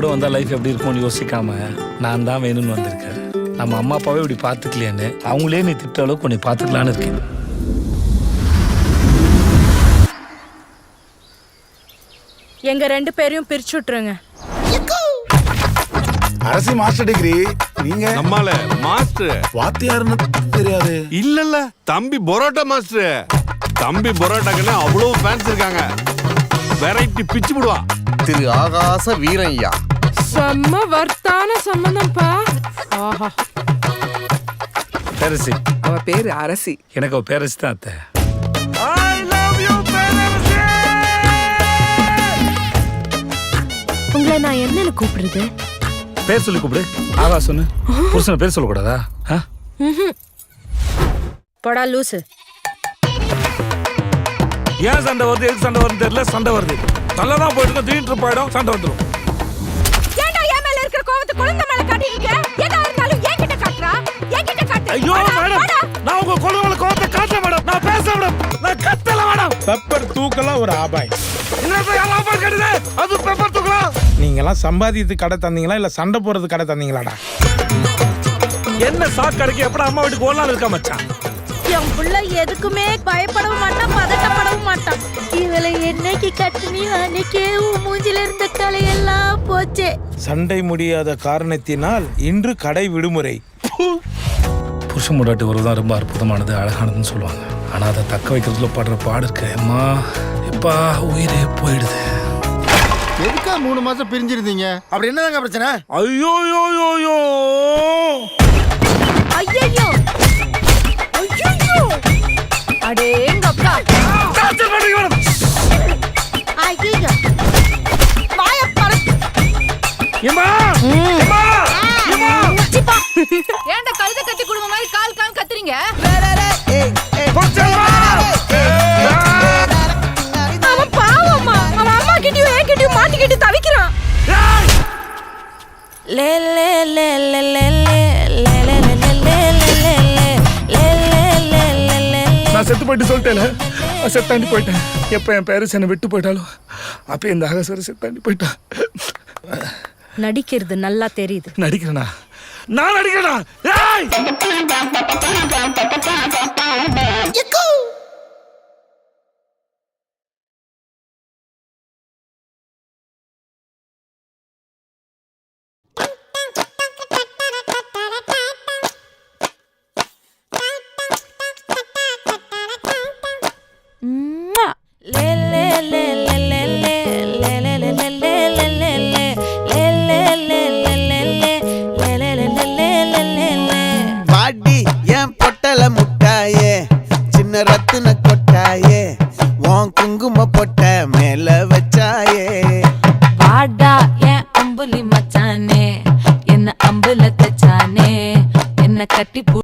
கூட வந்தால் லைஃப் எப்படி இருக்கும்னு யோசிக்காம நான் தான் வேணும்னு வந்திருக்கேன். நம்ம அம்மா அப்பாவே இப்படி பார்த்துக்கலையான்னு அவங்களே நீ திட்ட அளவுக்கு உன்னை பார்த்துக்கலான்னு இருக்கேன். எங்க 2 பேரையும் பிரிச்சு விட்டுருங்க. அரசி மாஸ்டர் டிகிரி, நீங்க நம்மால மாஸ்டர் வாத்தியாருன்னு தெரியாது. இல்ல தம்பி பரோட்டா மாஸ்டர். தம்பி பரோட்டாக்குன்னு அவ்வளவு ஃபேன்ஸ் இருக்காங்க. வெரைட்டி பிச்சு விடுவா. திரு ஆகாச வீரய்யா. செம்ம வர்த்தான சம்பந்தம்ப்பா. ஆஹா. பேரரசி. அவ பேரு அரசி. எனக்கு அவ பேரரசி தான் அத்தை. உங்களை நான் என்னன்னு கூப்பிடுறது? பேர் சொல்லி கூப்பிடு. ஆகாசன்னு. புருஷனை பேர் சொல்லக்கூடாதா? போடா லூசு. ஏன் சண்டை வருது, எதுக்கு சண்டை வருது தெரியல. சண்டை வருது நல்லாதான் போயிட்டு இருக்கோம், திடீர்னு போயிடும், சண்டை வந்துடும். ஏன்டா என் மேல இருக்கிற கோவத்தை குழந்தை மேல காட்டிருக்க? ஏதா இருந்தாலும் என்கிட்ட காட்டுறா. என்கிட்ட காட்டு. ஐயோ மேடம், நான் உங்க குழந்தை மேல கோவத்தை காட்டல மேடம். நான் பேச மேடம், நான் கத்தல மேடம். பெப்பர் தூக்கலாம் ஒரு ஆபாயம். இன்னொரு எல்லாம் போய் கட்டுது, அது பெப்பர் தூக்கலாம். நீங்கெல்லாம் சம்பாதித்து கடை தந்தீங்களா இல்ல சண்டை போறது கடை தந்தீங்களாடா? என்ன சாக்கடைக்கு எப்படா அம்மா வீட்டுக்கு ஒரு நாள் இருக்கா மச்சான்? என் புள்ள எதுக்குமே பயப்படவும் மாட்டான், பதட்டப்படவும் மாட்டான். இவளை என்னைக்கு கட்டுனி அன்னைக்கே மூஞ்சில இருந்த கலையெல்லாம் போச்சே. சண்டை முடியாத காரணத்தினால் இன்று கடை விடுமுறை. புருஷன் முடாட்டி உறவுதான் ரொம்ப அற்புதமானது, அழகானதுன்னு சொல்லுவாங்க. ஆனா அதை தக்க வைக்கிறதுல படுற பாடு இருக்கு அம்மா. எப்பா உயிரே போயிடுது. எதுக்கா 3 மாசம் பிரிஞ்சிருந்தீங்க? அப்படி என்னதாங்க பிரச்சனை? ஐயோ யோ யோ யோ ஐயோ ஐயோ அடேங்கப்பா. டார்ச்சர் பண்றீங்க மேடம். ஐயோ வாய பர. ஏமா ஏமா ஏமா சிப்பா. ஏன்டா கழுத கட்டி குடும்ப மாதிரி கால் கால் கத்துறீங்க? போச்சம்மா. அவன் பாவம்மா. அவன் அம்மா கிட்டயும் என் கிட்டயும் மாட்டிக்கிட்டு தவிக்கிறான். லே லே லே லே லே லே லே லே லே லே லே லே. நான் செத்து போயிட்டு சொல்லிட்டேன், செத்தாண்டி போயிட்டேன். எப்ப என் பேரரசி என்னை விட்டு போயிட்டாலும் அப்ப இந்த ஆகாசர் செத்தாண்டி போயிட்டான். நடிக்கிறது நல்லா தெரியுது. நடிக்கிறேனா? நான் நடிக்கிறேனா? ஏய் பாடி என் பொட்டல முட்டாயே, சின்ன ரத்தின கொட்டாயே, உன் குங்கும பொட்ட மேல வச்சாயே. பாடா என் அம்புலி மச்சானே, என்ன அம்புல தச்சானே, என்ன கட்டி